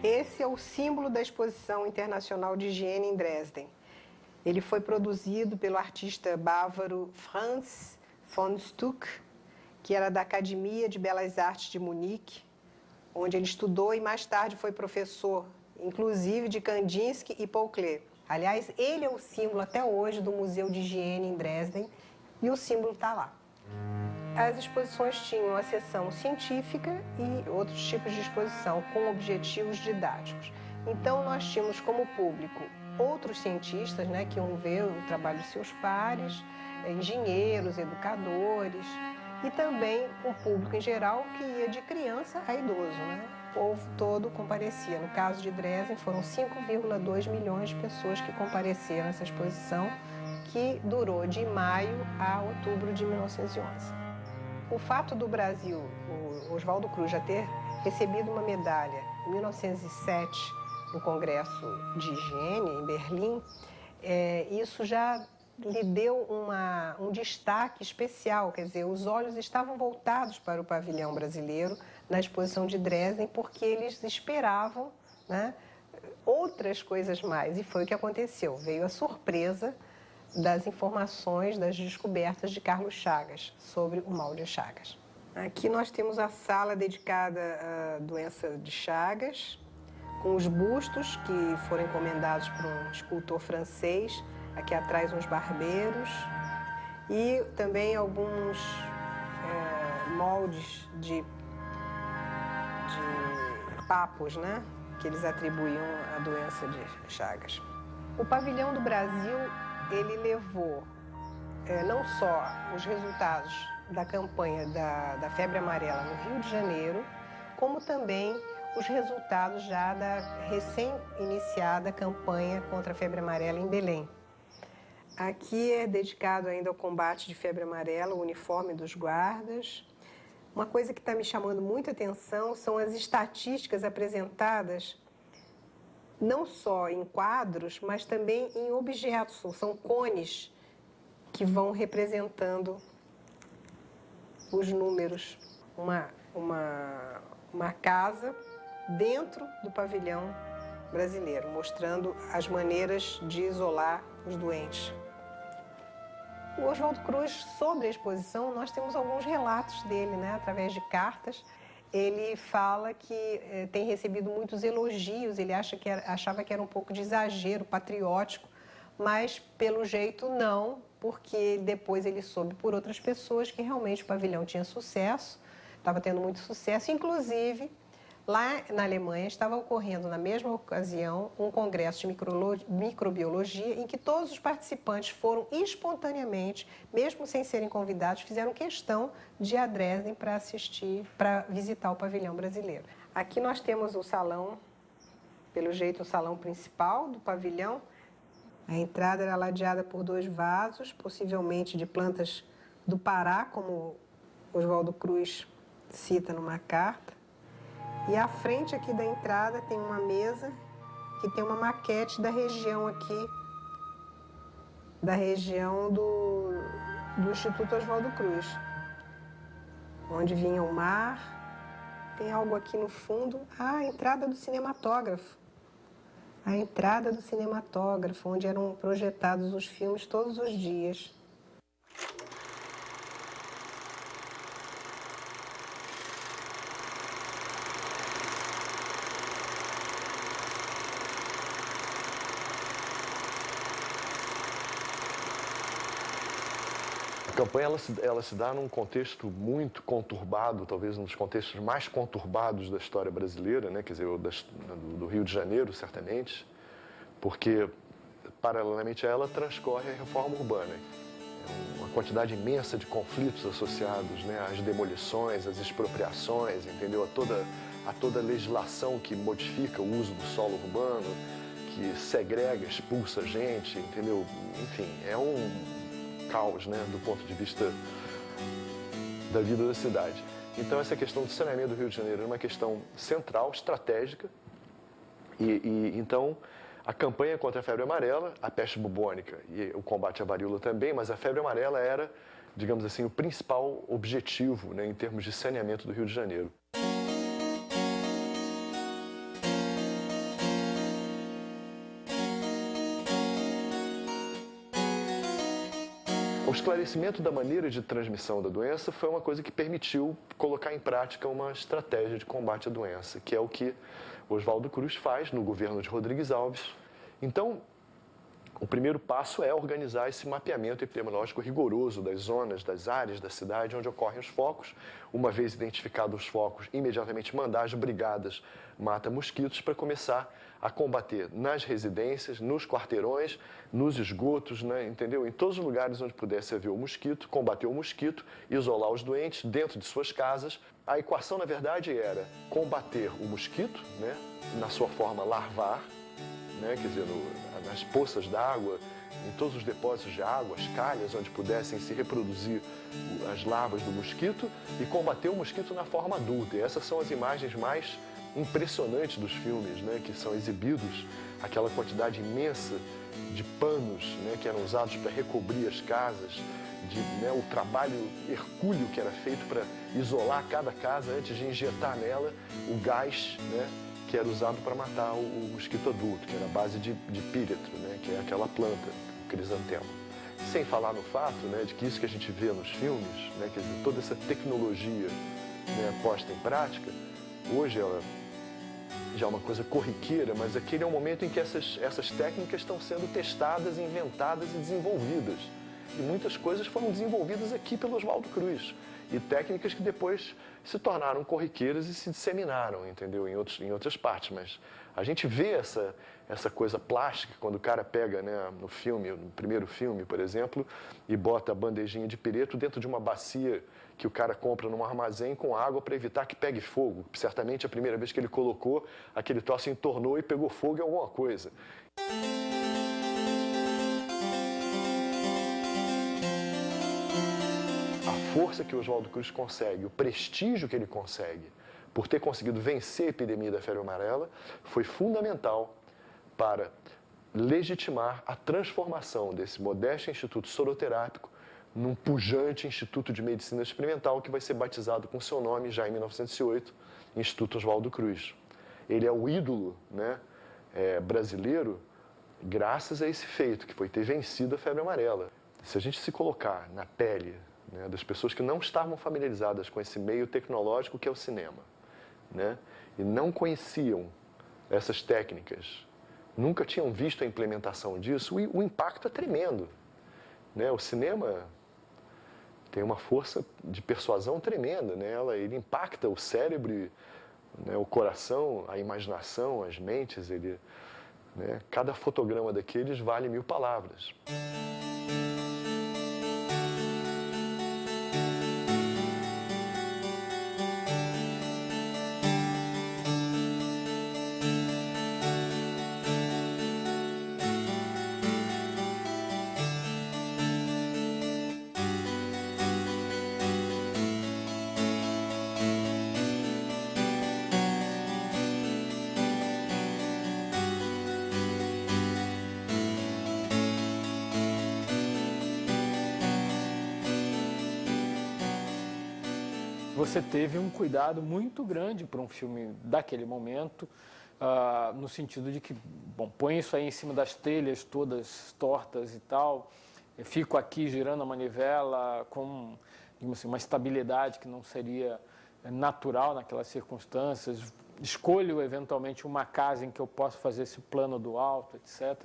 Esse é o símbolo da Exposição Internacional de Higiene em Dresden. Ele foi produzido pelo artista bávaro Franz von Stuck, que era da Academia de Belas Artes de Munique, onde ele estudou e mais tarde foi professor, inclusive de Kandinsky e Paul Klee. Aliás, ele é o símbolo até hoje do Museu de Higiene em Dresden e o símbolo está lá. As exposições tinham a seção científica e outros tipos de exposição com objetivos didáticos. Então, nós tínhamos como público outros cientistas, né, que iam ver o trabalho de seus pares, engenheiros, educadores, e também um público em geral que ia de criança a idoso, né? O povo todo comparecia. No caso de Dresden, foram 5,2 milhões de pessoas que compareceram a essa exposição, que durou de maio a outubro de 1911. O fato do Brasil, o Oswaldo Cruz, já ter recebido uma medalha em 1907 no Congresso de Higiene, em Berlim, isso já lhe deu um destaque especial, quer dizer, os olhos estavam voltados para o pavilhão brasileiro na exposição de Dresden, porque eles esperavam, né, outras coisas mais, e foi o que aconteceu. Veio a surpresa das informações, das descobertas de Carlos Chagas sobre o mal de Chagas. Aqui nós temos a sala dedicada à doença de Chagas, com os bustos que foram encomendados por um escultor francês, aqui atrás uns barbeiros, e também alguns moldes de papos, né, que eles atribuíam à doença de Chagas. O pavilhão do Brasil, ele levou não só os resultados da campanha da febre amarela no Rio de Janeiro, como também os resultados já da recém-iniciada campanha contra a febre amarela em Belém. Aqui é dedicado ainda ao combate de febre amarela, o uniforme dos guardas. Uma coisa que está me chamando muita atenção são as estatísticas apresentadas não só em quadros, mas também em objetos. São cones que vão representando os números. Uma casa dentro do pavilhão brasileiro, mostrando as maneiras de isolar os doentes. O Oswaldo Cruz, sobre a exposição, nós temos alguns relatos dele, né, através de cartas. Ele fala que tem recebido muitos elogios, ele achava que era um pouco de exagero patriótico, mas pelo jeito não, porque depois ele soube por outras pessoas que realmente o pavilhão tinha sucesso, estava tendo muito sucesso, inclusive lá na Alemanha estava ocorrendo na mesma ocasião um congresso de microbiologia em que todos os participantes foram espontaneamente, mesmo sem serem convidados, fizeram questão de ir a Dresden para assistir, para visitar o pavilhão brasileiro. Aqui nós temos o salão, pelo jeito o salão principal do pavilhão. A entrada era ladeada por 2 vasos, possivelmente de plantas do Pará, como Oswaldo Cruz cita numa carta. E à frente aqui da entrada tem uma mesa que tem uma maquete da região aqui, da região do Instituto Oswaldo Cruz, onde vinha o mar. Tem algo aqui no fundo, a entrada do cinematógrafo. A entrada do cinematógrafo, onde eram projetados os filmes todos os dias. A campanha ela se dá num contexto muito conturbado, talvez um dos contextos mais conturbados da história brasileira, né? Quer dizer, do Rio de Janeiro, certamente, porque, paralelamente a ela, transcorre a reforma urbana. É uma quantidade imensa de conflitos associados, né, às demolições, às expropriações, entendeu? A toda a legislação que modifica o uso do solo urbano, que segrega, expulsa gente, entendeu? Enfim, é um caos, né, do ponto de vista da vida da cidade. Então, essa questão do saneamento do Rio de Janeiro é uma questão central, estratégica, e então a campanha contra a febre amarela, a peste bubônica e o combate à varíola também, mas a febre amarela era, digamos assim, o principal objetivo, né, em termos de saneamento do Rio de Janeiro. O esclarecimento da maneira de transmissão da doença foi uma coisa que permitiu colocar em prática uma estratégia de combate à doença, que é o que Oswaldo Cruz faz no governo de Rodrigues Alves. Então, o primeiro passo é organizar esse mapeamento epidemiológico rigoroso das zonas, das áreas da cidade onde ocorrem os focos. Uma vez identificados os focos, imediatamente mandar as brigadas mata-mosquitos para começar a combater nas residências, nos quarteirões, nos esgotos, né, entendeu? Em todos os lugares onde pudesse haver o mosquito, combater o mosquito, isolar os doentes dentro de suas casas. A equação, na verdade, era combater o mosquito, né, na sua forma larvar, né, quer dizer, nas poças d'água, em todos os depósitos de água, as calhas onde pudessem se reproduzir as larvas do mosquito e combater o mosquito na forma adulta. E essas são as imagens mais impressionantes dos filmes, né, que são exibidos, aquela quantidade imensa de panos, né, que eram usados para recobrir as casas, né, o trabalho hercúleo que era feito para isolar cada casa antes de injetar nela o gás, né, que era usado para matar o mosquito adulto, que era a base de píretro, né, que é aquela planta, o crisantemo. Sem falar no fato, né, de que isso que a gente vê nos filmes, né, quer dizer, toda essa tecnologia, né, posta em prática, hoje ela já é uma coisa corriqueira, mas aquele é um momento em que essas técnicas estão sendo testadas, inventadas e desenvolvidas. E muitas coisas foram desenvolvidas aqui pelo Oswaldo Cruz. E técnicas que depois se tornaram corriqueiras e se disseminaram, entendeu? Em outras partes. Mas a gente vê essa coisa plástica quando o cara pega, né, no filme, no primeiro filme, por exemplo, e bota a bandejinha de pireto dentro de uma bacia que o cara compra num armazém com água para evitar que pegue fogo. Certamente a primeira vez que ele colocou, aquele troço entornou e pegou fogo em alguma coisa. A força que o Oswaldo Cruz consegue, o prestígio que ele consegue por ter conseguido vencer a epidemia da febre amarela, foi fundamental para legitimar a transformação desse modesto instituto soroterápico num pujante Instituto de Medicina Experimental que vai ser batizado com seu nome já em 1908, Instituto Oswaldo Cruz. Ele é o ídolo, né, brasileiro graças a esse feito, que foi ter vencido a febre amarela. Se a gente se colocar na pele, né, das pessoas que não estavam familiarizadas com esse meio tecnológico que é o cinema, né, e não conheciam essas técnicas, nunca tinham visto a implementação disso, o impacto é tremendo, né? O cinema tem uma força de persuasão tremenda, né? Ele impacta o cérebro, né, o coração, a imaginação, as mentes. Né, cada fotograma daqueles vale 1000 palavras. Você teve um cuidado muito grande para um filme daquele momento, no sentido de que, bom, põe isso aí em cima das telhas todas tortas e tal, eu fico aqui girando a manivela com, digamos assim, uma estabilidade que não seria natural naquelas circunstâncias, escolho eventualmente uma casa em que eu possa fazer esse plano do alto, etc.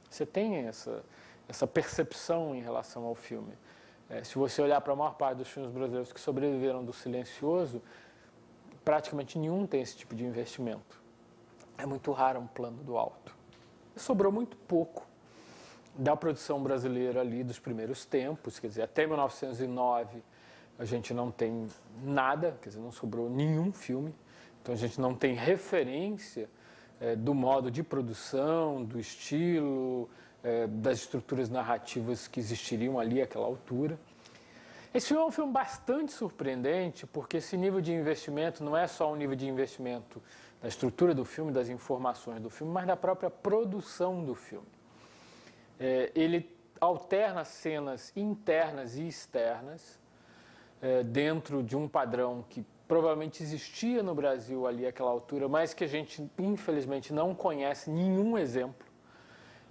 Você tem essa percepção em relação ao filme. Se você olhar para a maior parte dos filmes brasileiros que sobreviveram do silencioso, praticamente nenhum tem esse tipo de investimento. É muito raro um plano do alto. Sobrou muito pouco da produção brasileira ali dos primeiros tempos, quer dizer, até 1909 a gente não tem nada, quer dizer, não sobrou nenhum filme, então a gente não tem referência do modo de produção, do estilo, das estruturas narrativas que existiriam ali àquela altura. Esse filme é um filme bastante surpreendente, porque esse nível de investimento não é só um nível de investimento da estrutura do filme, das informações do filme, mas da própria produção do filme. Ele alterna cenas internas e externas dentro de um padrão que provavelmente existia no Brasil ali àquela altura, mas que a gente, infelizmente, não conhece nenhum exemplo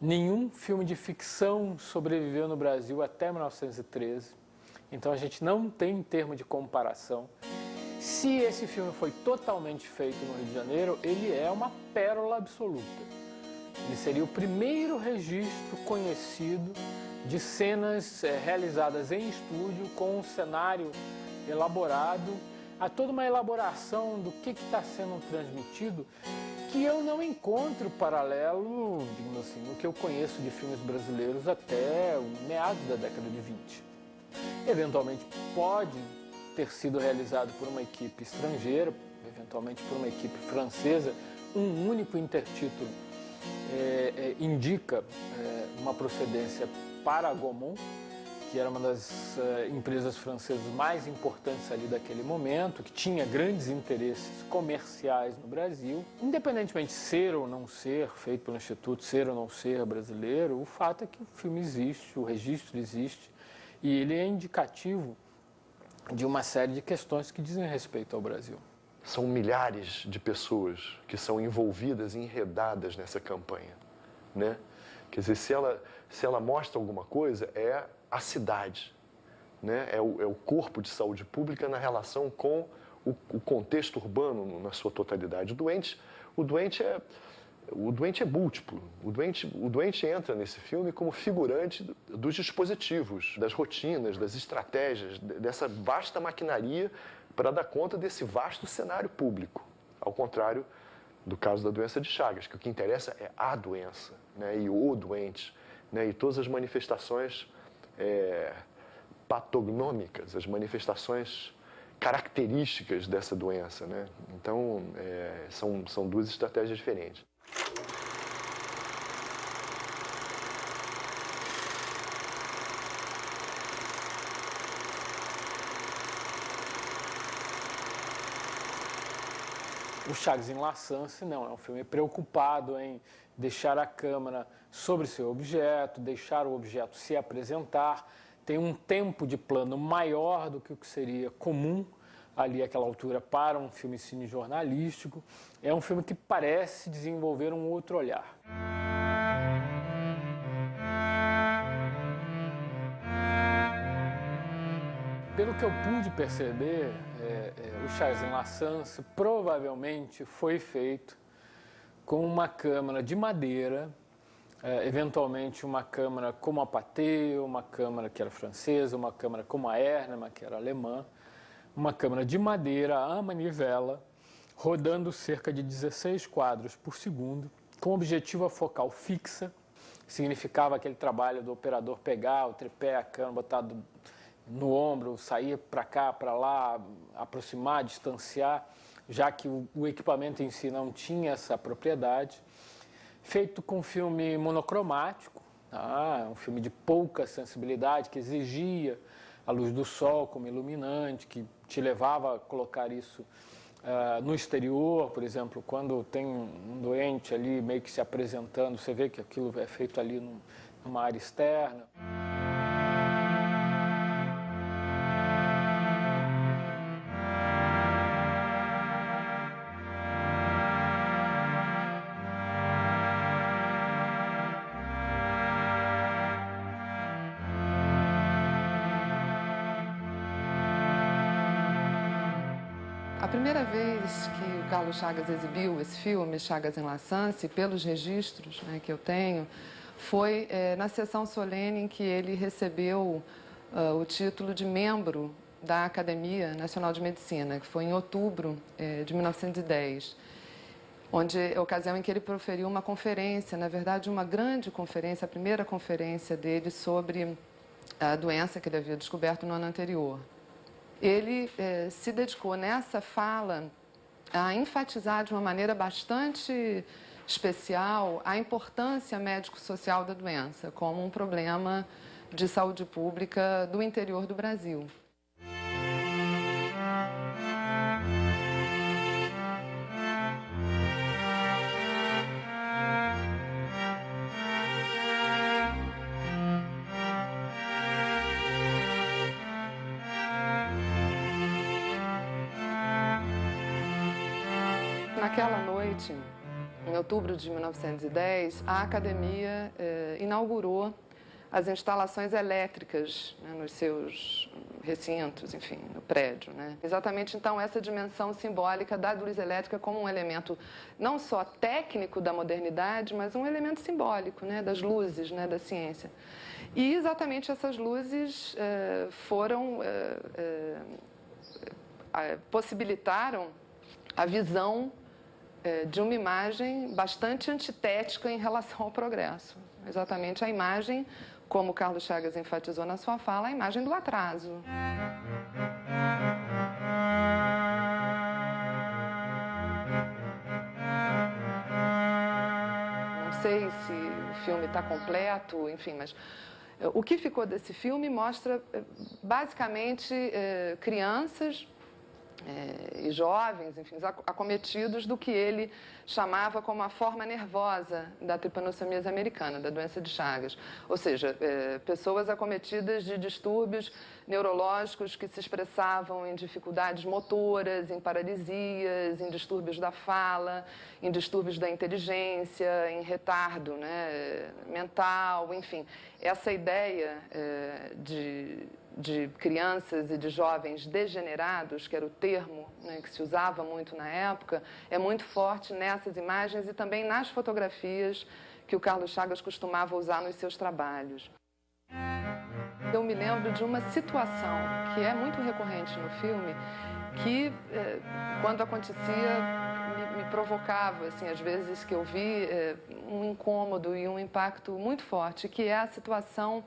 Nenhum filme de ficção sobreviveu no Brasil até 1913, então a gente não tem termo de comparação. Se esse filme foi totalmente feito no Rio de Janeiro, ele é uma pérola absoluta. Ele seria o primeiro registro conhecido de cenas realizadas em estúdio, com um cenário elaborado, há toda uma elaboração do que está sendo transmitido, que eu não encontro paralelo, digamos assim, no que eu conheço de filmes brasileiros até meados da década de 20. Eventualmente pode ter sido realizado por uma equipe estrangeira, eventualmente por uma equipe francesa. Um único intertítulo indica uma procedência para a Gaumont, que era uma das empresas francesas mais importantes ali daquele momento, que tinha grandes interesses comerciais no Brasil. Independentemente de ser ou não ser feito pelo Instituto, ser ou não ser brasileiro, o fato é que o filme existe, o registro existe, e ele é indicativo de uma série de questões que dizem respeito ao Brasil. São milhares de pessoas que são envolvidas, enredadas nessa campanha, né? Quer dizer, se ela mostra alguma coisa, é a cidade, né? É o corpo de saúde pública na relação com o contexto urbano na sua totalidade. O doente é múltiplo. O doente entra nesse filme como figurante dos dispositivos, das rotinas, das estratégias, dessa vasta maquinaria para dar conta desse vasto cenário público. Ao contrário do caso da doença de Chagas, que o que interessa é a doença, né? E o doente, né? E todas as manifestações patognômicas, as manifestações características dessa doença, né? Então, são duas estratégias diferentes. O Chagas em La Chance não, é um filme preocupado em deixar a câmera sobre seu objeto, deixar o objeto se apresentar, tem um tempo de plano maior do que o que seria comum ali àquela altura para um filme cinejornalístico. É um filme que parece desenvolver um outro olhar. Pelo que eu pude perceber, o Chagas em La Chance provavelmente foi feito com uma câmera de madeira, eventualmente uma câmera como a Pathé, uma câmera que era francesa, uma câmera como a Ernema, que era alemã, uma câmera de madeira à manivela, rodando cerca de 16 quadros por segundo, com objetiva focal fixa. Significava aquele trabalho do operador pegar o tripé, a câmera, botar no ombro, sair para cá, para lá, aproximar, distanciar, já que o equipamento em si não tinha essa propriedade. Feito com filme monocromático, um filme de pouca sensibilidade, que exigia a luz do sol como iluminante, que te levava a colocar isso no exterior, por exemplo, quando tem um doente ali meio que se apresentando, você vê que aquilo é feito ali numa área externa. A primeira vez que o Carlos Chagas exibiu esse filme, Chagas em La Chance, pelos registros, né, que eu tenho, foi na sessão solene em que ele recebeu o título de membro da Academia Nacional de Medicina, que foi em outubro de 1910, a ocasião em que ele proferiu uma conferência, na verdade uma grande conferência, a primeira conferência dele sobre a doença que ele havia descoberto no ano anterior. Ele se dedicou nessa fala a enfatizar de uma maneira bastante especial a importância médico-social da doença como um problema de saúde pública do interior do Brasil. Naquela noite, em outubro de 1910, a Academia inaugurou as instalações elétricas, né, nos seus recintos, enfim, no prédio, né? Exatamente, então, essa dimensão simbólica da luz elétrica como um elemento não só técnico da modernidade, mas um elemento simbólico, né, das luzes, né, da ciência. E exatamente essas luzes possibilitaram a visão de uma imagem bastante antitética em relação ao progresso. Exatamente a imagem, como Carlos Chagas enfatizou na sua fala, a imagem do atraso. Não sei se o filme está completo, enfim, mas o que ficou desse filme mostra basicamente crianças e jovens, enfim, acometidos do que ele chamava como a forma nervosa da tripanossomia americana, da doença de Chagas. Ou seja, pessoas acometidas de distúrbios neurológicos que se expressavam em dificuldades motoras, em paralisias, em distúrbios da fala, em distúrbios da inteligência, em retardo, né, mental, enfim. Essa ideia de crianças e de jovens degenerados, que era o termo, né, que se usava muito na época, é muito forte nessas imagens e também nas fotografias que o Carlos Chagas costumava usar nos seus trabalhos. Eu me lembro de uma situação que é muito recorrente no filme, que quando acontecia me provocava, assim, às vezes que eu vi um incômodo e um impacto muito forte, que é a situação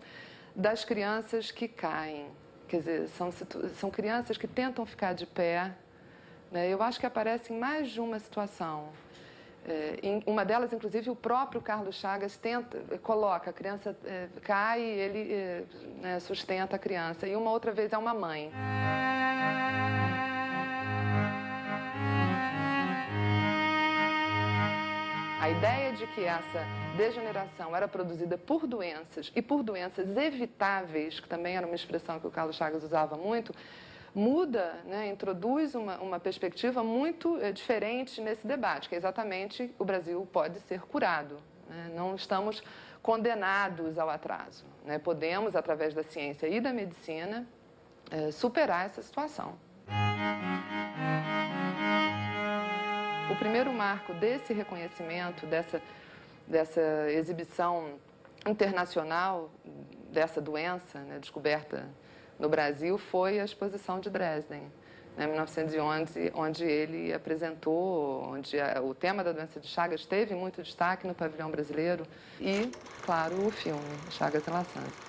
das crianças que caem. Quer dizer, são crianças que tentam ficar de pé, né? Eu acho que aparece em mais de uma situação. Em uma delas, inclusive, o próprio Carlos Chagas coloca, a criança cai e ele né, sustenta a criança. E uma outra vez é uma mãe. A ideia de que essa degeneração era produzida por doenças e por doenças evitáveis, que também era uma expressão que o Carlos Chagas usava muito, muda, né, introduz uma perspectiva muito diferente nesse debate, que é exatamente o Brasil pode ser curado, né? Não estamos condenados ao atraso, né? Podemos, através da ciência e da medicina, superar essa situação. O primeiro marco desse reconhecimento, dessa exibição internacional dessa doença, né, descoberta no Brasil, foi a exposição de Dresden, né, em 1911, onde ele apresentou, onde o tema da doença de Chagas teve muito destaque no pavilhão brasileiro e, claro, o filme Chagas em Laçanse.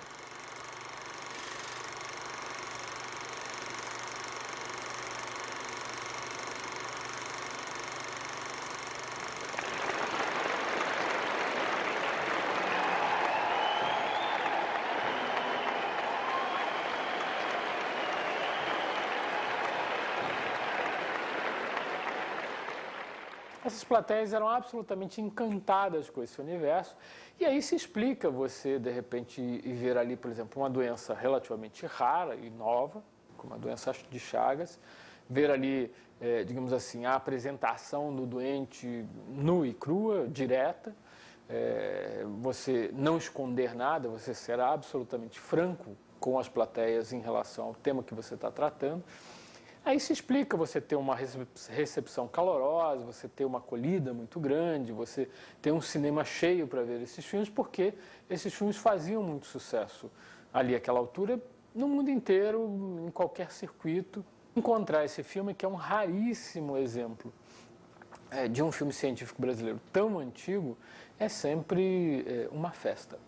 Essas plateias eram absolutamente encantadas com esse universo. E aí se explica você, de repente, ir ver ali, por exemplo, uma doença relativamente rara e nova, como a doença de Chagas, ver ali, digamos assim, a apresentação do doente nua e crua, direta, você não esconder nada, você será absolutamente franco com as plateias em relação ao tema que você está tratando. Aí se explica você ter uma recepção calorosa, você ter uma acolhida muito grande, você ter um cinema cheio para ver esses filmes, porque esses filmes faziam muito sucesso ali àquela altura, no mundo inteiro, em qualquer circuito. Encontrar esse filme, que é um raríssimo exemplo de um filme científico brasileiro tão antigo, é sempre uma festa.